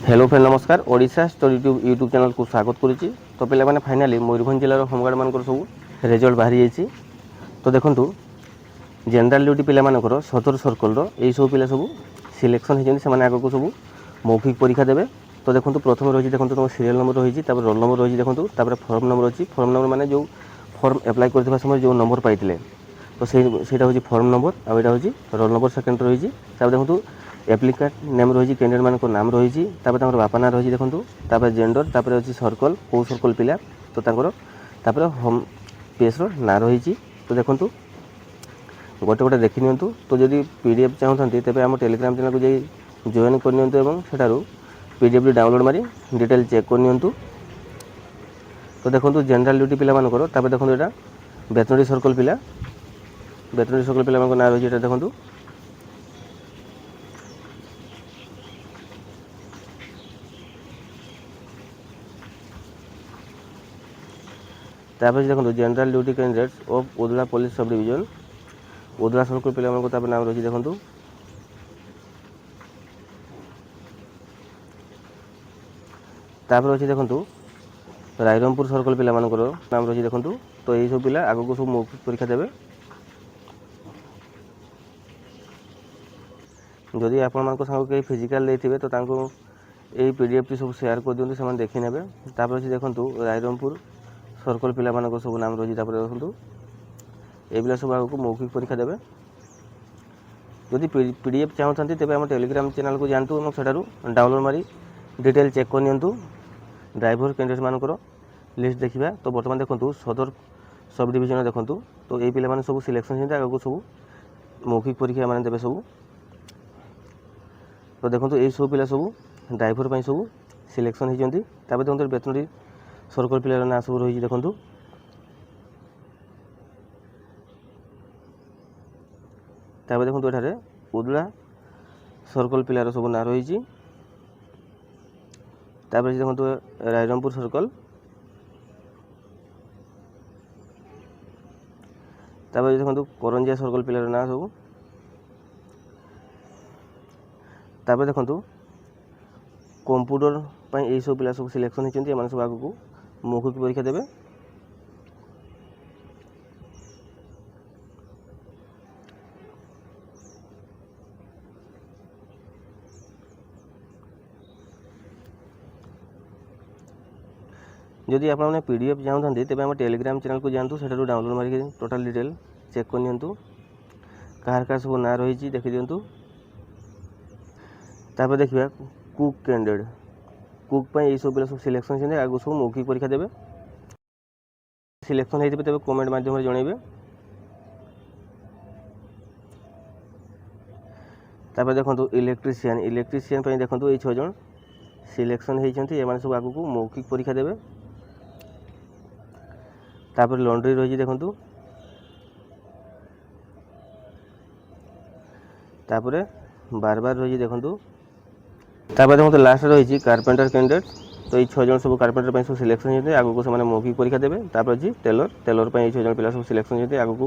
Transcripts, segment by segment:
Hello friend नमस्कार Odisha story YouTube channel को स्वागत करुच्ची। तो पे फाइनाली मयूरभंज जिलार होमगार्ड मान सब रिजल्ट बाहरी जाइए। तो देखूँ जनरल ड्यूटी पिलाମାନଙ୍କର सदर सर्कल यही सब पिला सब सिलेक्शन होती आग को सब मौखिक परीक्षा देवे। तो देखो प्रथम रही देखो तुम सीरियल नंबर रही रोल नंबर रही देखो फर्म नंबर अच्छी फर्म नंबर माने जो फर्म एप्लाई करते समय जो नंबर पाई तो ସେଇଟା ହେଉଛି ଫର୍ମ ନମ୍ବର ଆଉ ଏଇଟା ହେଉଛି ରୋଲ୍ ନମ୍ବର ସେକେଣ୍ଡ ରହିଛି। ତାପରେ ଦେଖନ୍ତୁ ଆପ୍ଲିକାଣ୍ଟ ନେମ୍ ରହିଛି କ୍ୟାଣ୍ଡିଡେଟ୍ ମାନଙ୍କ ନାମ ରହିଛି। ତାପରେ ତାଙ୍କର ବାପା ନାଁ ରହିଛି ଦେଖନ୍ତୁ। ତାପରେ ଜେଣ୍ଡର ତାପରେ ଅଛି ସର୍କଲ କେଉଁ ସର୍କଲ ପିଲା ତ ତାଙ୍କର ତାପରେ ହୋମ୍ ପିଏସ୍ର ନାଁ ରହିଛି। ତ ଦେଖନ୍ତୁ ଗୋଟେ ଗୋଟେ ଦେଖି ନିଅନ୍ତୁ। ତ ଯଦି PDF ଚାହୁଁଛନ୍ତି ତେବେ ଆମ ଟେଲିଗ୍ରାମ ଚ୍ୟାନେଲକୁ ଯାଇ ଜଏନ୍ କରିନିଅନ୍ତୁ ଏବଂ ସେଠାରୁ PDFଟି ଡାଉନଲୋଡ଼ ମାରି ଡିଟେଲ୍ ଚେକ୍ କରିନିଅନ୍ତୁ। ତ ଦେଖନ୍ତୁ ଜେନେରାଲ ଡ୍ୟୁଟି ପିଲାମାନଙ୍କର ତାପରେ ଦେଖନ୍ତୁ ଏଇଟା ବେତନଟୀ ସର୍କଲ ପିଲା ବେତନଟୀ ସର୍କଲ ପିଲାମାନଙ୍କ ନାଁ ରହିଛି ଏଇଟା ଦେଖନ୍ତୁ। ତାପରେ ଦେଖନ୍ତୁ general duty candidates of Udala police sub division Udala circle ପିଲାମାନଙ୍କୁ ତାପରେ ନାମ ରହିଛି ଦେଖନ୍ତୁ। ତାପରେ ଅଛି ଦେଖନ୍ତୁ ରାଇରଙ୍ଗପୁର ସର୍କଲ ପିଲାମାନଙ୍କର ନାମ ରହିଛି ଦେଖନ୍ତୁ। ତ ଏହିସବୁ ପିଲା ଆଗକୁ ସବୁ ମୌଖିକ ପରୀକ୍ଷା ଦେବେ। ଯଦି ଆପଣମାନଙ୍କ ସାଙ୍ଗକୁ କେହି ଫିଜିକାଲ ଦେଇଥିବେ ତ ତାଙ୍କୁ ଏହି PDFଟି ସବୁ ସେୟାର କରିଦିଅନ୍ତୁ, ସେମାନେ ଦେଖି ନେବେ। ତାପରେ ଅଛି ଦେଖନ୍ତୁ ରାଇରଙ୍ଗପୁର ସର୍କଲ ପିଲାମାନଙ୍କ ସବୁ ନାମ ରହିଛି। ତାପରେ ଦେଖନ୍ତୁ ଏ ପିଲା ସବୁ ଆଗକୁ ମୌଖିକ ପରୀକ୍ଷା ଦେବେ। ଯଦି PDF ଚାହୁଁଛନ୍ତି ତେବେ ଆମ ଟେଲିଗ୍ରାମ ଚ୍ୟାନେଲକୁ ଯାଆନ୍ତୁ ଏବଂ ସେଠାରୁ ଡାଉନଲୋଡ଼ ମାରି ଡିଟେଲ୍ ଚେକ୍ କରିନିଅନ୍ତୁ। ଡ୍ରାଇଭର କ୍ୟାଣ୍ଡିଡେଟ୍ ମାନଙ୍କର লিস্ট ଦେଖିବା। ତ ବର୍ତ୍ତମାନ ଦେଖନ୍ତୁ ସଦର ସବ୍ ଡିଭିଜନ ଦେଖନ୍ତୁ। ତ এই ପିଲାମାନେ ସବୁ ସିଲେକ୍ସନ୍ ହେଇଛନ୍ତି, ଆଗକୁ ସବୁ ମୌଖିକ ପରୀକ୍ଷା ଏମାନେ ଦେବେ ସବୁ। ତ ଦେଖନ୍ତୁ এই ସବୁ ପିଲା ସବୁ ଡ୍ରାଇଭର ପାଇଁ ସବୁ ସିଲେକ୍ସନ୍ ହେଇଛନ୍ତି। ତାପରେ ଦେଖନ୍ତୁ ବେତନଟୀ ସର୍କଲ ପିଲାର ନାଁ ସବୁ ରହିଛି ଦେଖନ୍ତୁ। ତାପରେ ଦେଖନ୍ତୁ ଏଠାରେ ଉଦଳା ସର୍କଲ ପିଲାର ସବୁ ନାଁ ରହିଛି। ତାପରେ ଦେଖନ୍ତୁ ରାଇରଙ୍ଗପୁର ସର୍କଲ ତାପରେ ଦେଖନ୍ତୁ କରଞ୍ଜିଆ ସର୍କଲ ପିଲାର ନାଁ ସବୁ। ତାପରେ ଦେଖନ୍ତୁ କମ୍ପ୍ୟୁଟର ପାଇଁ ଏହିସବୁ ପିଲା ସବୁ ସିଲେକ୍ସନ୍ ହେଇଛନ୍ତି, ଏମାନେ ସବୁ ଆଗକୁ ମୌଖିକ ପରୀକ୍ଷା ଦେବେ। ଯଦି ଆପଣମାନେ PDF ଚାହୁଁଛନ୍ତି ତେବେ ଆମ ଟେଲିଗ୍ରାମ ଚ୍ୟାନେଲକୁ ଯାଆନ୍ତୁ, ସେଠାରୁ ଡାଉନଲୋଡ଼ ମାରିକି ଟୋଟାଲ୍ ଡିଟେଲ୍ ଚେକ୍ କରିନିଅନ୍ତୁ। କାହାର କାହାର ସବୁ ନାଁ ରହିଛି ଦେଖିଦିଅନ୍ତୁ। ତାପରେ ଦେଖିବା କୁକ୍ କ୍ୟାଣ୍ଡିଡେଟ୍ କୁକ୍ ପାଇଁ ଏହିସବୁ ପିଲା ସବୁ ସିଲେକ୍ସନ୍ ହେଇଛନ୍ତି, ଆଗକୁ ସବୁ ମୌଖିକ ପରୀକ୍ଷା ଦେବେ। ସିଲେକ୍ସନ୍ ହେଇଥିବେ ତେବେ କମେଣ୍ଟ ମାଧ୍ୟମରେ ଜଣାଇବେ। ତାପରେ ଦେଖନ୍ତୁ ଇଲେକ୍ଟ୍ରିସିଆନ୍ ପାଇଁ ଦେଖନ୍ତୁ ଏଇ 6 ଜଣ ସିଲେକ୍ସନ୍ ହେଇଛନ୍ତି, ଏମାନେ ସବୁ ଆଗକୁ ମୌଖିକ ପରୀକ୍ଷା ଦେବେ। ତାପରେ ଲଣ୍ଡ୍ରି ରହିଛି ଦେଖନ୍ତୁ। ତାପରେ ବାରବାର ରହିଛି ଦେଖନ୍ତୁ। ତାପରେ ଦେଖନ୍ତୁ ଲାଷ୍ଟରେ ରହିଛି କାର୍ପେଣ୍ଟର କ୍ୟାଣ୍ଡିଡେଟ୍। ତ এই 6 ଜଣ ସବୁ କାର୍ପେଣ୍ଟର ପାଇଁ ସବୁ ସିଲେକ୍ସନ୍ ହେଇଛନ୍ତି, ଆଗକୁ ସେମାନେ ମୌଖିକ ପରୀକ୍ଷା ଦେବେ। ତାପରେ ଅଛି ଟେଲର ପାଇଁ এই 6 ଜଣ ପିଲା ସବୁ ସିଲେକ୍ସନ୍ ହେଇଛନ୍ତି, ଆଗକୁ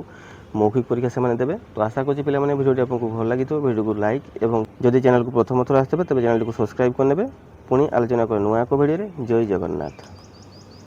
ମୌଖିକ ପରୀକ୍ଷା ସେମାନେ ଦେବେ। ତ ଆଶା କରୁଛି ପିଲାମାନେ ଭିଡ଼ିଓଟି ଆପଣଙ୍କୁ ଭଲ ଲାଗିଥିବ। ଭିଡ଼ିଓକୁ ଲାଇକ୍ ଏବଂ ଯଦି ଚ୍ୟାନେଲକୁ ପ୍ରଥମ ଥର ଆସିଥିବେ ତେବେ ଚ୍ୟାନେଲଟିକୁ ସବସ୍କ୍ରାଇବ୍ କରିନେବେ। ପୁଣି ଆଲୋଚନା କରିବା ନୂଆ ଏକ ଭିଡ଼ିଓରେ। ଜୟ ଜଗନ୍ନାଥ।